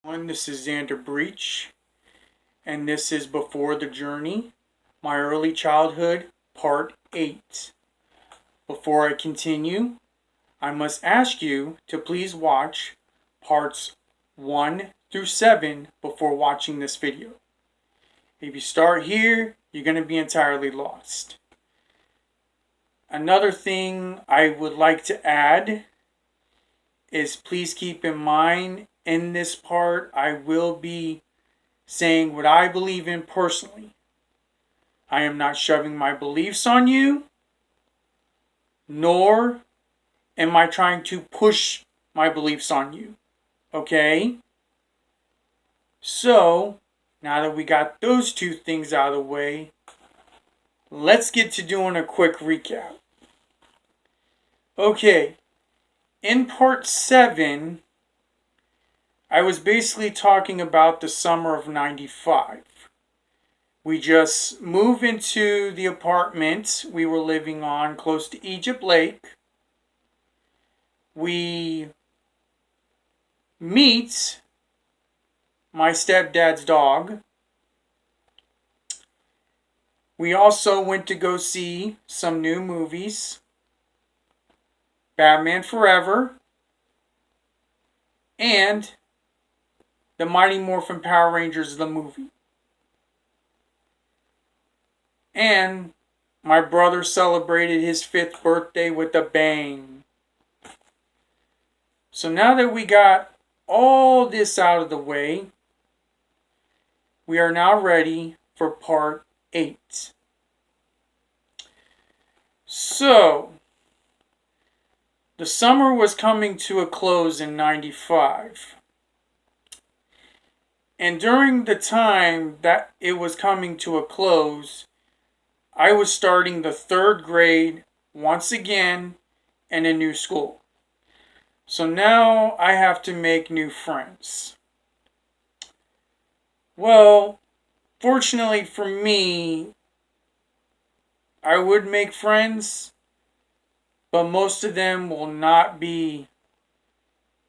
This is Xander Breach, and this is Before the Journey, My Early Childhood, Part 8. Before I continue, I must ask you to please watch Parts 1 through 7 before watching this video. If you start here, you're going to be entirely lost. Another thing I would like to add is please keep in mind in this part I will be saying what I believe in personally. I am not shoving my beliefs on you, nor am I trying to push my beliefs on you. Okay? So, now that we got those two things out of the way, let's get to doing a quick recap. Okay, in part 7, I was basically talking about the summer of 95. We just moved into the apartment we were living on close to Egypt Lake. We meet my stepdad's dog. We also went to go see some new movies. Batman Forever and the Mighty Morphin Power Rangers the movie. And my brother celebrated his 5th birthday with a bang. So now that we got all this out of the way, we are now ready for part 8. So, the summer was coming to a close in 95. And during the time that it was coming to a close, I was starting the 3rd grade once again in a new school. So now I have to make new friends. Well, fortunately for me, I would make friends, but most of them will not be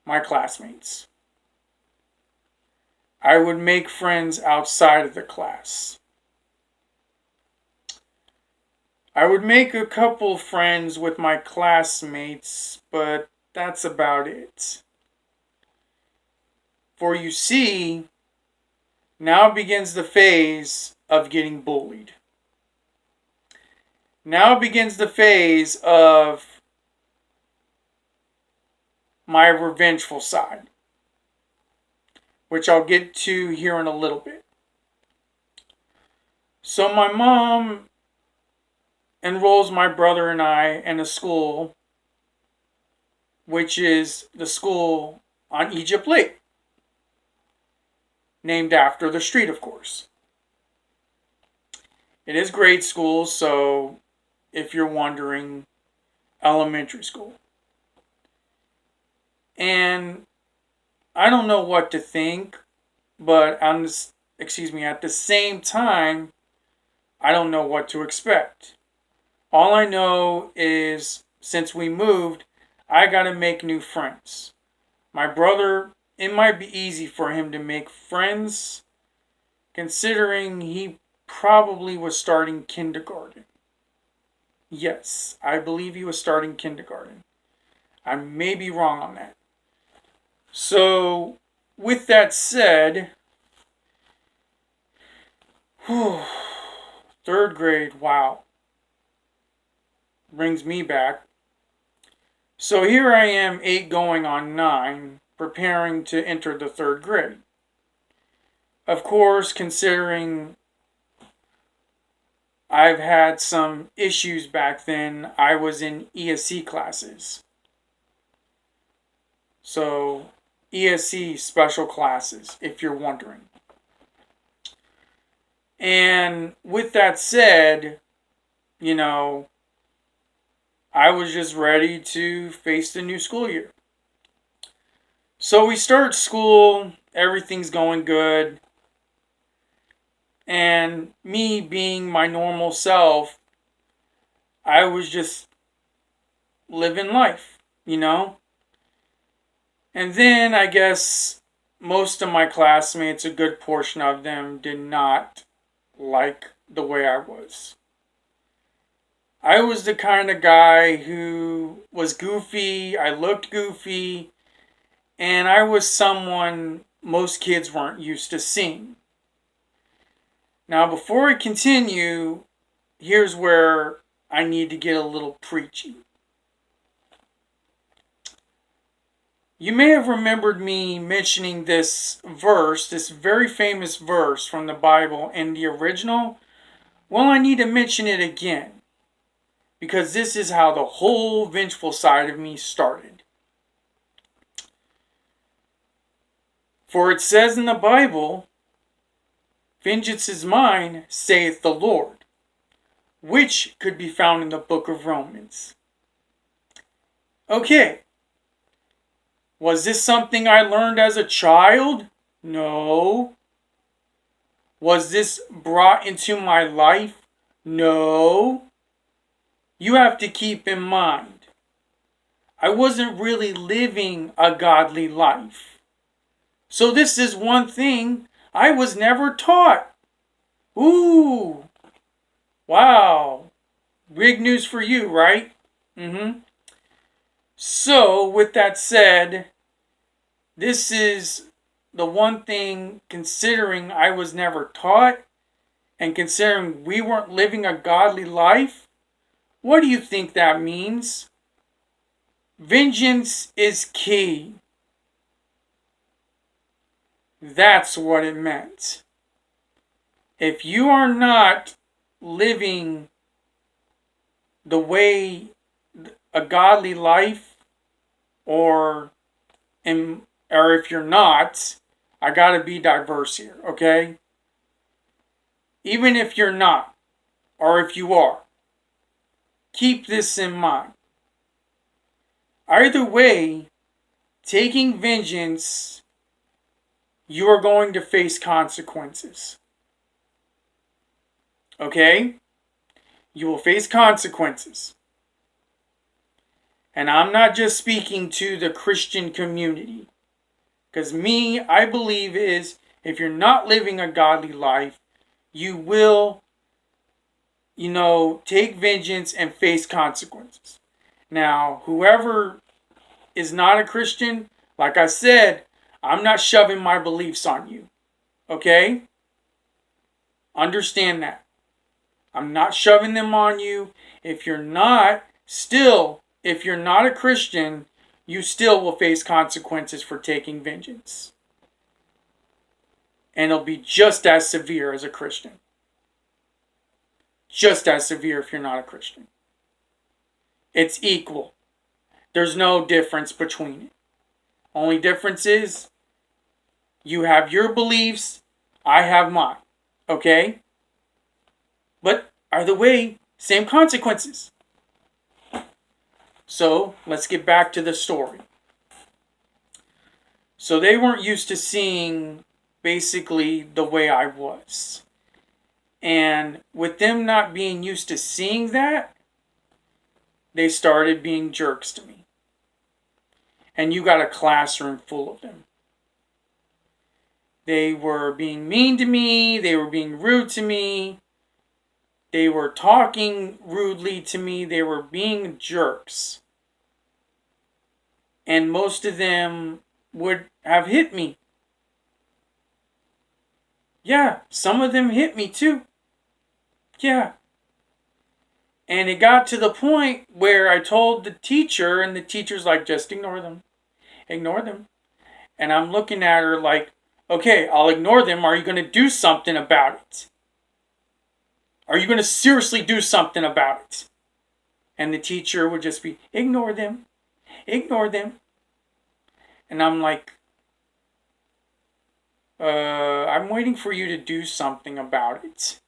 my classmates. I would make friends outside of the class. I would make a couple friends with my classmates, but that's about it. For you see, now begins the phase of getting bullied. Now begins the phase of my revengeful side, which I'll get to here in a little bit. So my mom enrolls my brother and I in a school, which is the school on Egypt Lake, named after the street, of course. It is grade school, so if you're wondering, elementary school. And I don't know what to think, but at the same time, I don't know what to expect. All I know is since we moved, I gotta make new friends. My brother, it might be easy for him to make friends, considering he probably was starting kindergarten. Yes, I believe he was starting kindergarten. I may be wrong on that. So, with that said, 3rd grade, wow. Brings me back. So here I am, 8 going on 9, preparing to enter the 3rd grade. Of course, considering I've had some issues back then, I was in ESC classes. So, ESC special classes, if you're wondering. And with that said, I was just ready to face the new school year. So we start school, everything's going good. And me being my normal self, I was just living life, And then I guess most of my classmates, a good portion of them, did not like the way I was. I was the kind of guy who was goofy, I looked goofy, and I was someone most kids weren't used to seeing. Now, before I continue, here's where I need to get a little preachy. You may have remembered me mentioning this verse, this very famous verse from the Bible in the original. Well, I need to mention it again, because this is how the whole vengeful side of me started. For it says in the Bible, "Vengeance is mine, saith the Lord," which could be found in the book of Romans. Okay. Was this something I learned as a child? No. Was this brought into my life? No. You have to keep in mind, I wasn't really living a godly life. So this is one thing I was never taught. Ooh. Wow. Big news for you, right? So, with that said, this is the one thing, considering I was never taught and considering we weren't living a godly life. What do you think that means? Vengeance is key. That's what it meant. If you are not living the way a godly life, or if you're not, I gotta be diverse here, okay? Even if you're not, or if you are, keep this in mind. Either way, taking vengeance, you are going to face consequences. Okay? You will face consequences. And I'm not just speaking to the Christian community. Because I believe is, if you're not living a godly life, you will, take vengeance and face consequences. Now, whoever is not a Christian, like I said, I'm not shoving my beliefs on you. Okay? Understand that. I'm not shoving them on you. If you're not a Christian, you still will face consequences for taking vengeance. And it'll be just as severe as a Christian. Just as severe if you're not a Christian. It's equal. There's no difference between it. Only difference is, you have your beliefs, I have mine. Okay? But either way, same consequences. So, let's get back to the story. So they weren't used to seeing basically the way I was. And with them not being used to seeing that, they started being jerks to me. And you got a classroom full of them. They were being mean to me, they were being rude to me, they were talking rudely to me, they were being jerks. And most of them would have hit me. Yeah, some of them hit me too. Yeah. And it got to the point where I told the teacher, and the teacher's like, just ignore them. Ignore them. And I'm looking at her like, okay, I'll ignore them. Are you going to do something about it? Are you going to seriously do something about it? And the teacher would just be, ignore them. Ignore them. And I'm like, I'm waiting for you to do something about it.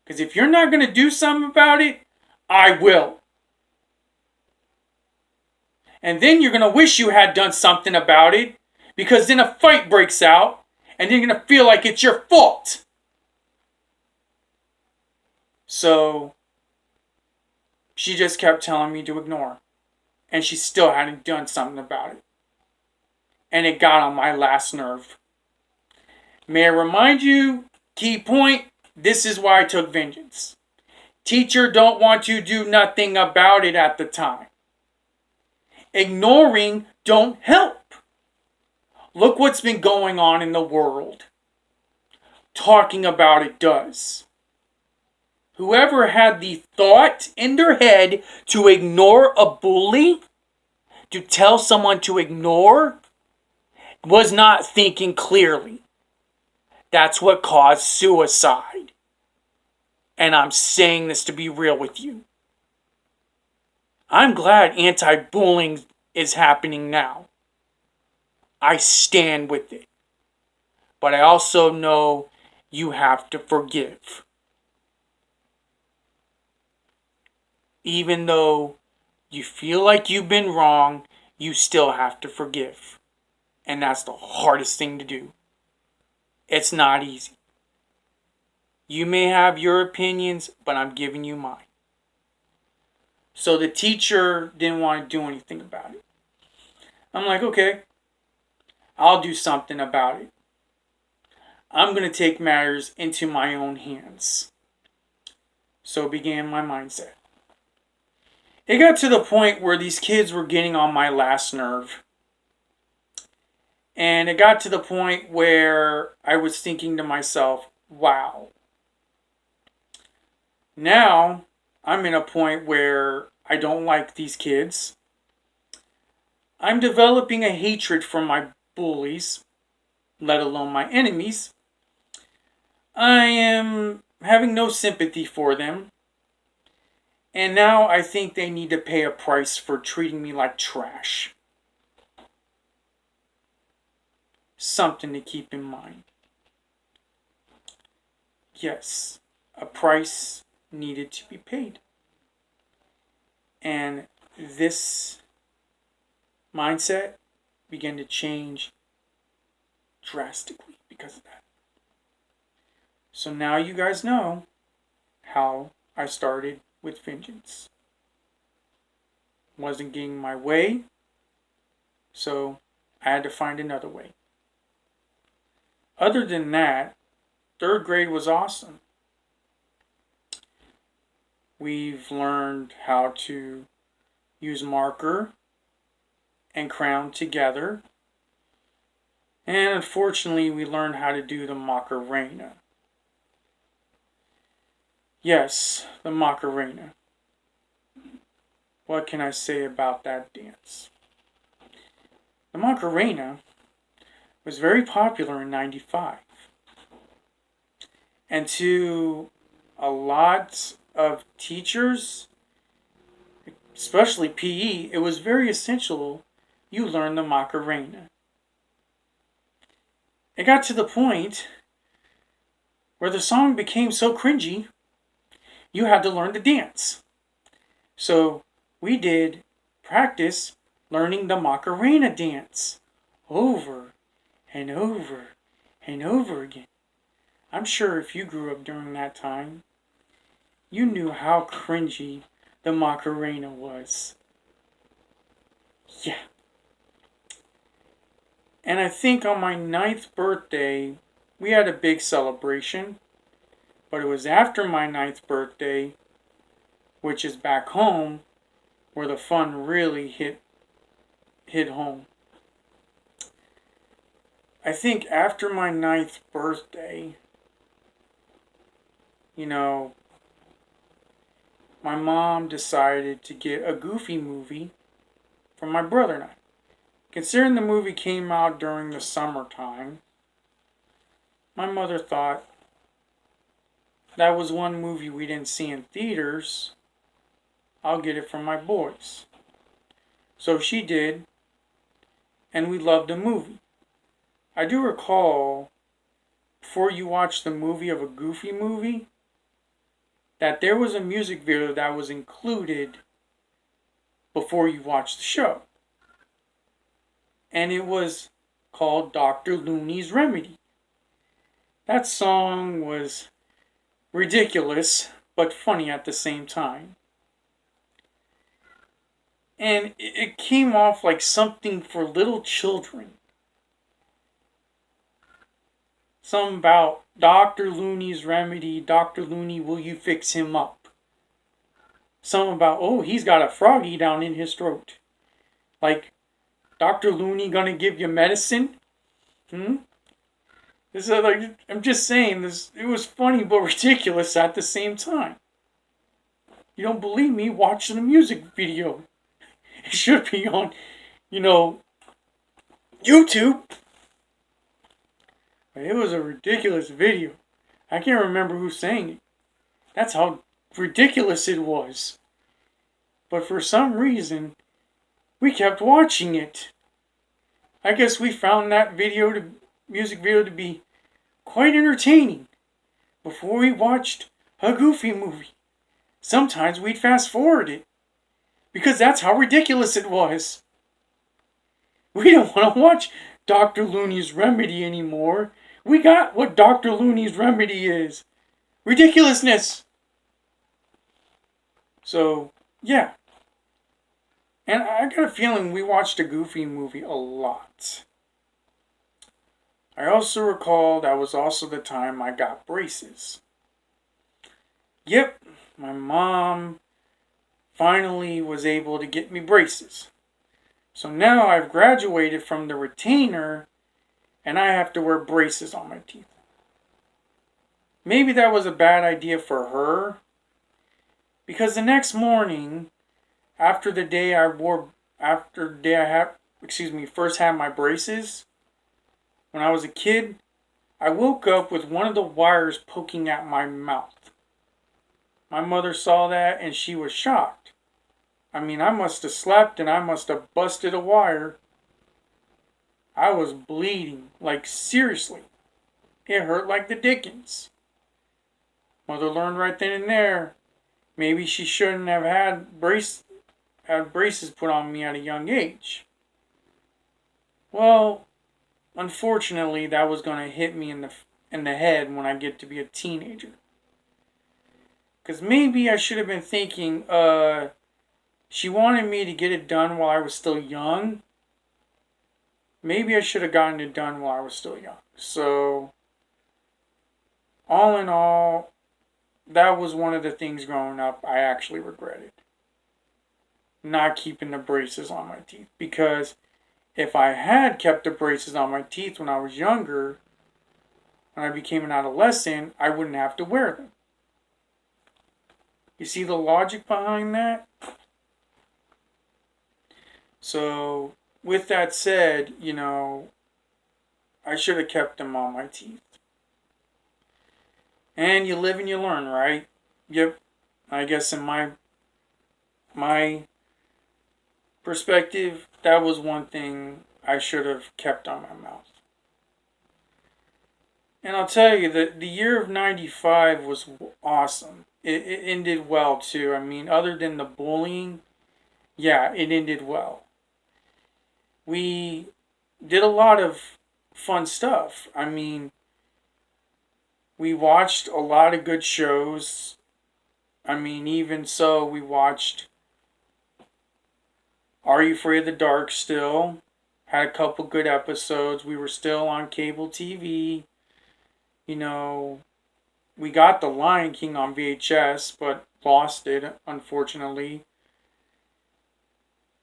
Because if you're not going to do something about it, I will. And then you're going to wish you had done something about it, because then a fight breaks out, and you're going to feel like it's your fault. So, she just kept telling me to ignore. And she still hadn't done something about it. and it got on my last nerve. May I remind you, key point, this is why I took vengeance. Teacher don't want to do nothing about it at the time. Ignoring don't help. Look what's been going on in the world. Talking about it does. Whoever had the thought in their head to ignore a bully, to tell someone to ignore, was not thinking clearly. That's what caused suicide. And I'm saying this to be real with you. I'm glad anti-bullying is happening now. I stand with it. But I also know you have to forgive. Even though you feel like you've been wrong, you still have to forgive. And that's the hardest thing to do. It's not easy. You may have your opinions, but I'm giving you mine. So the teacher didn't want to do anything about it. I'm like, okay, I'll do something about it. I'm going to take matters into my own hands. So began my mindset. It got to the point where these kids were getting on my last nerve. And it got to the point where I was thinking to myself, wow. Now, I'm in a point where I don't like these kids. I'm developing a hatred for my bullies, let alone my enemies. I am having no sympathy for them. And now I think they need to pay a price for treating me like trash. Something to keep in mind. Yes, a price needed to be paid. And this mindset began to change drastically because of that. So now you guys know how I started with vengeance. Wasn't getting my way, so I had to find another way. Other than that, third grade was awesome. We've learned how to use marker and crayon together. And unfortunately, we learned how to do the Macarena. Yes, the Macarena. What can I say about that dance? The Macarena was very popular in '95. And to a lot of teachers, especially PE, it was very essential you learn the Macarena. It got to the point where the song became so cringy, you had to learn the dance. So we did practice learning the Macarena dance over and over and over again. I'm sure if you grew up during that time, you knew how cringy the Macarena was. Yeah. And I think on my 9th birthday, we had a big celebration. But it was after my 9th birthday, which is back home, where the fun really hit home. I think after my 9th birthday, my mom decided to get a Goofy movie for my brother and I. Considering the movie came out during the summertime, my mother thought that was one movie we didn't see in theaters. I'll get it for my boys. So she did, and we loved the movie. I do recall, before you watch the movie of a Goofy movie, that there was a music video that was included before you watched the show. And it was called Dr. Looney's Remedy. That song was ridiculous, but funny at the same time. And it came off like something for little children. Something about Dr. Looney's remedy. Dr. Looney, will you fix him up? Something about, oh, he's got a froggy down in his throat. Like, Dr. Looney gonna give you medicine? This is like, I'm just saying, this. It was funny but ridiculous at the same time. You don't believe me? Watch the music video. It should be on, YouTube. It was a ridiculous video. I can't remember who sang it. That's how ridiculous it was. But for some reason, we kept watching it. I guess we found that music video to be quite entertaining before we watched a Goofy movie. Sometimes we'd fast forward it because that's how ridiculous it was. We don't want to watch Dr. Looney's Remedy anymore. We got what Dr. Looney's Remedy is. Ridiculousness. So, yeah. And I got a feeling we watched a Goofy movie a lot. I also recall that was also the time I got braces. Yep, my mom finally was able to get me braces. So now I've graduated from the retainer and I have to wear braces on my teeth. Maybe that was a bad idea for her, because the next morning, after the day I first had my braces, when I was a kid, I woke up with one of the wires poking at my mouth. My mother saw that and she was shocked. I mean, I must have slept and I must have busted a wire. I was bleeding, like seriously. It hurt like the dickens. Mother learned right then and there, maybe she shouldn't have had braces put on me at a young age. Well, unfortunately, that was going to hit me in the head when I get to be a teenager. Because maybe I should have been thinking, she wanted me to get it done while I was still young. Maybe I should have gotten it done while I was still young. So, all in all, that was one of the things growing up I actually regretted. Not keeping the braces on my teeth. Because if I had kept the braces on my teeth when I was younger, when I became an adolescent, I wouldn't have to wear them. You see the logic behind that? So, with that said, I should have kept them on my teeth. And you live and you learn, right? Yep. I guess in my perspective, that was one thing I should have kept on my mouth. And I'll tell you that the year of 95 was awesome. It ended well too. I mean, other than the bullying, yeah, it ended well. We did a lot of fun stuff. I mean, we watched a lot of good shows. I mean, even so, we watched Are You Afraid of the Dark still. Had a couple good episodes. We were still on cable TV. We got The Lion King on VHS, but lost it, unfortunately.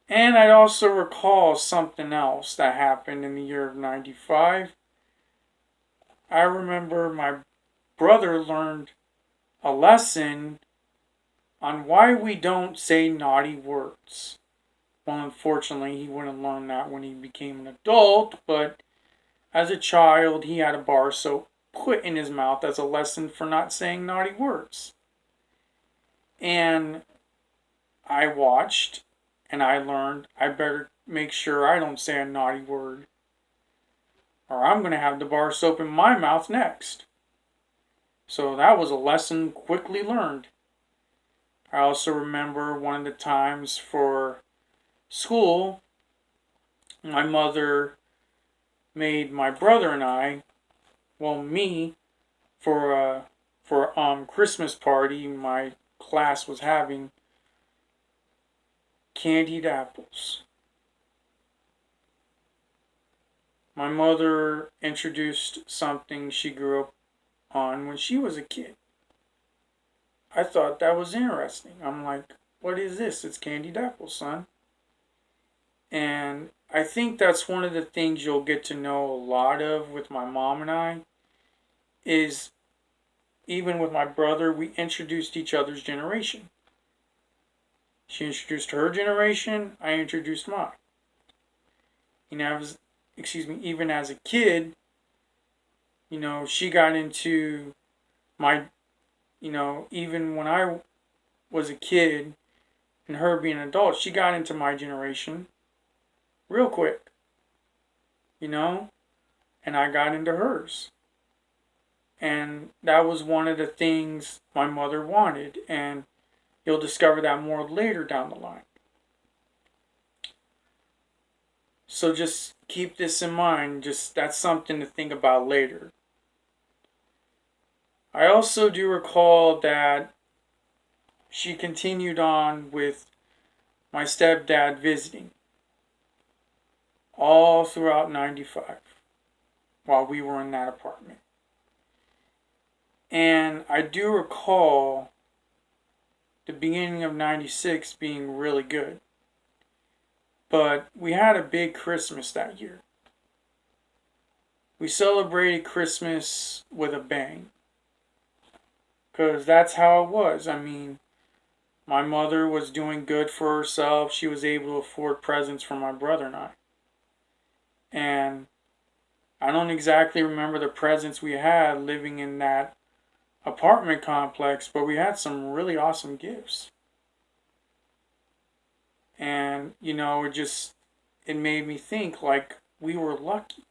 And I also recall something else that happened in the year of 95. I remember my brother learned a lesson on why we don't say naughty words. Well, unfortunately, he wouldn't learn that when he became an adult, but as a child, he had a bar of soap put in his mouth as a lesson for not saying naughty words. And I watched, and I learned I better make sure I don't say a naughty word, or I'm going to have the bar of soap in my mouth next. So that was a lesson quickly learned. I also remember one of the times for school, my mother made my brother and I, me, for Christmas party my class was having, candied apples. My mother introduced something she grew up on when she was a kid. I thought that was interesting. I'm like, what is this? It's candied apples, son. And I think that's one of the things you'll get to know a lot of with my mom and I is even with my brother, we introduced each other's generation. She introduced her generation, I introduced mine. You know, even as a kid, she got into my, even when I was a kid and her being an adult, she got into my generation real quick, you know, and I got into hers. And that was one of the things my mother wanted, and you'll discover that more later down the line. So just keep this in mind, just that's something to think about later. I also do recall that she continued on with my stepdad visiting all throughout 95 while we were in that apartment. And I do recall the beginning of 96 being really good. But we had a big Christmas that year. We celebrated Christmas with a bang. Because that's how it was. I mean, my mother was doing good for herself. She was able to afford presents for my brother and I. And I don't exactly remember the presents we had living in that apartment complex, but we had some really awesome gifts. And, it made me think like we were lucky.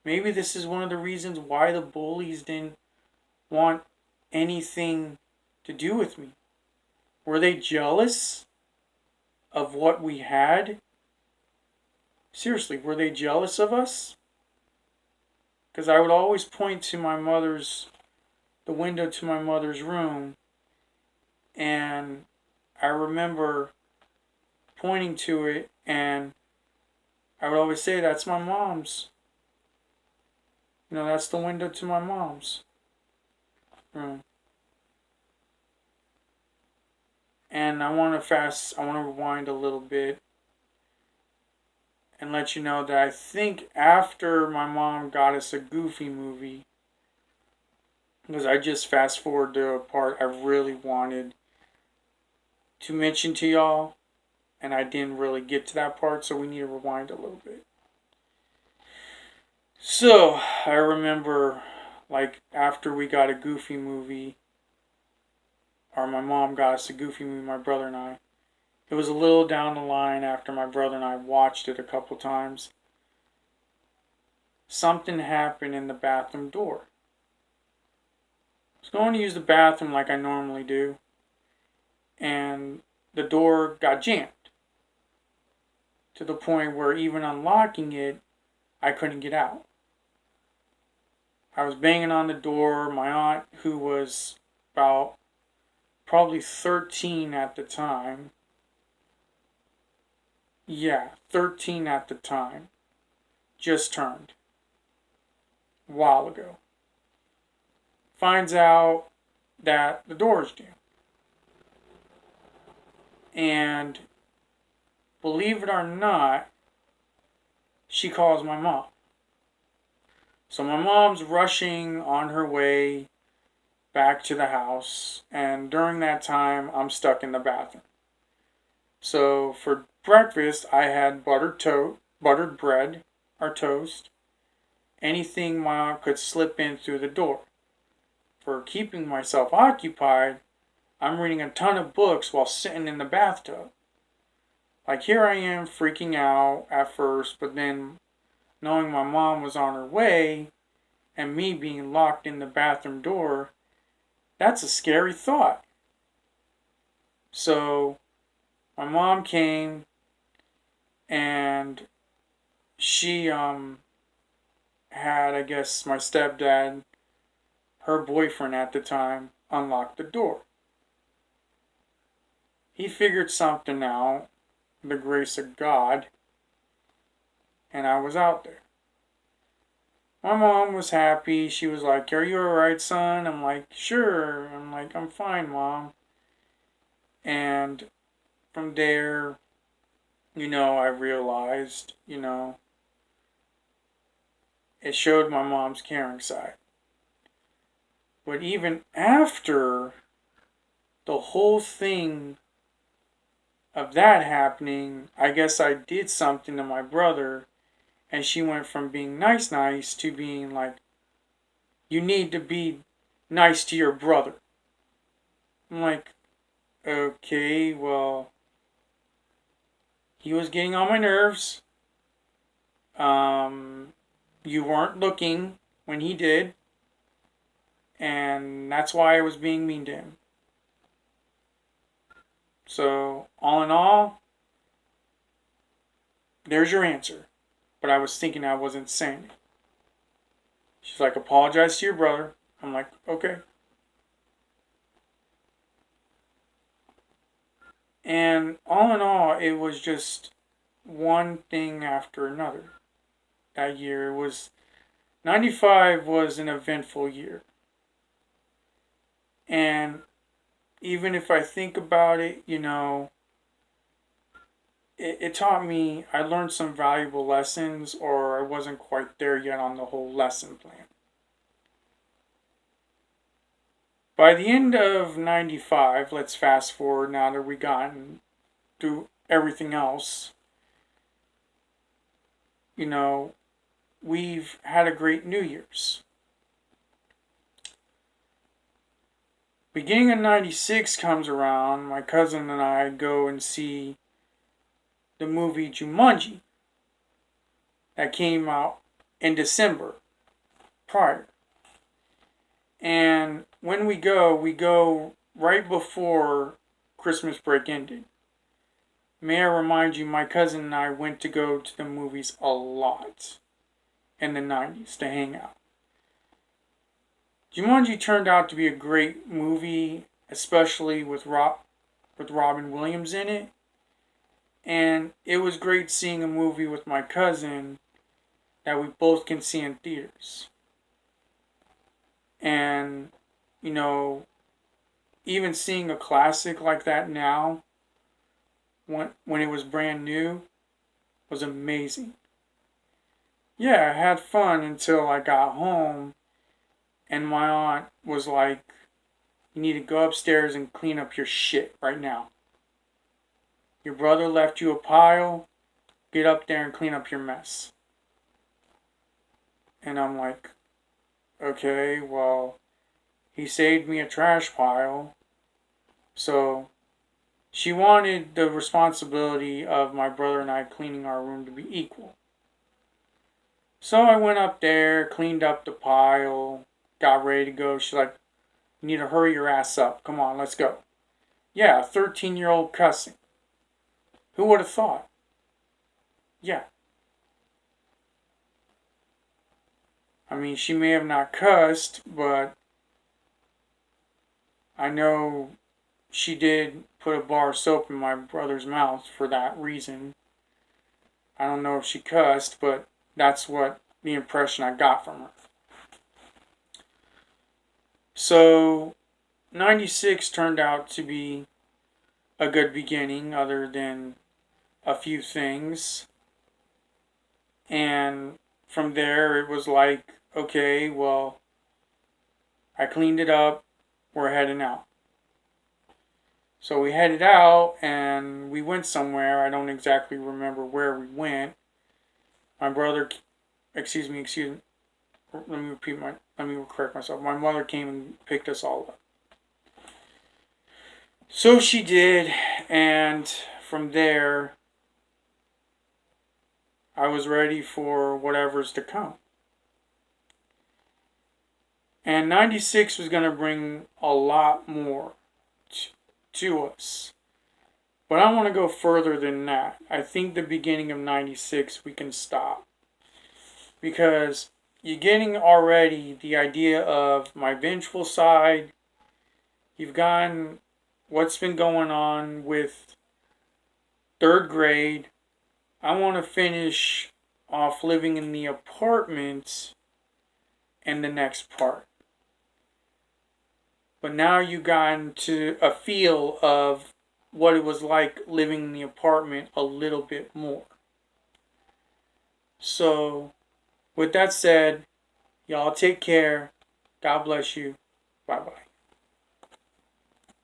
Maybe this is one of the reasons why the bullies didn't want anything to do with me. Were they jealous of what we had? Seriously, were they jealous of us? Because I would always point to the window to my mother's room, and I remember pointing to it, and I would always say, that's my mom's. That's the window to my mom's room. And I want to rewind a little bit and let you know that I think after my mom got us a Goofy movie, because I just fast forward to a part I really wanted to mention to y'all, and I didn't really get to that part, so we need to rewind a little bit. So, I remember, like, after we got a Goofy movie, or my mom got us a Goofy movie, my brother and I, it was a little down the line after my brother and I watched it a couple times. Something happened in the bathroom door. I was going to use the bathroom like I normally do, and the door got jammed to the point where even unlocking it, I couldn't get out. I was banging on the door. My aunt, who was about probably 13 at the time, 13 at the time, just turned a while ago, finds out that the door is jammed. And believe it or not, she calls my mom. So my mom's rushing on her way back to the house, and during that time, I'm stuck in the bathroom. So for breakfast, I had buttered bread or toast, anything my aunt could slip in through the door. For keeping myself occupied, I'm reading a ton of books while sitting in the bathtub. Like, here I am freaking out at first, but then knowing my mom was on her way and me being locked in the bathroom door, that's a scary thought. So my mom came, and she had, I guess, my stepdad, her boyfriend at the time, unlock the door. He figured something out, the grace of God, and I was out there. My mom was happy. She was like, "Are you alright, son?" I'm like, "Sure." I'm like, "I'm fine, Mom." And from there, I realized, it showed my mom's caring side. But even after the whole thing of that happening, I guess I did something to my brother, and she went from being nice, nice to being like, "You need to be nice to your brother." I'm like, "Okay, well, he was getting on my nerves. Um, you weren't looking when he did, and that's why I was being mean to him." So, all in all, there's your answer. But I was thinking I wasn't saying it. She's like, "Apologize to your brother." I'm like, "Okay." And all in all, it was just one thing after another. That year was 95 was an eventful year. And even if I think about it, it taught me, I learned some valuable lessons, or I wasn't quite there yet on the whole lesson plan. By the end of 95, let's fast forward now that we gotten through everything else, you know, we've had a great New Year's. Beginning of 96 comes around, my cousin and I go and see the movie Jumanji that came out in December prior. And when we go right before Christmas break ended. May I remind you, my cousin and I went to go to the movies a lot in the 90s to hang out. Jumanji turned out to be a great movie, especially with Robin Williams in it. And it was great seeing a movie with my cousin that we both can see in theaters. And, you know, even seeing a classic like that now, when it was brand new, was amazing. Yeah, I had fun until I got home and my aunt was like, "You need to go upstairs and clean up your shit right now. Your brother left you a pile. Get up there and clean up your mess." And I'm like, "Okay, well, he saved me a trash pile." So she wanted the responsibility of my brother and I cleaning our room to be equal. So I went up there, cleaned up the pile, got ready to go. She's like, "You need to hurry your ass up. Come on, let's go." Yeah, 13-year-old cussing. Who would have thought? Yeah. I mean, she may have not cussed, but I know she did put a bar of soap in my brother's mouth for that reason. I don't know if she cussed, but that's what the impression I got from her. So, 96 turned out to be a good beginning, other than a few things. And from there, it was like, okay, well, I cleaned it up, we're heading out. So we headed out and we went somewhere. I don't exactly remember where we went. My brother, excuse me, let me correct myself. My mother came and picked us all up. So she did, and from there, I was ready for whatever's to come. And 96 was going to bring a lot more to us. But I want to go further than that. I think the beginning of 96 we can stop. Because you're getting already the idea of my vengeful side. You've gotten what's been going on with third grade. I want to finish off living in the apartment in the next part. But now you got into a feel of what it was like living in the apartment a little bit more. So, with that said, y'all take care. God bless you. Bye bye.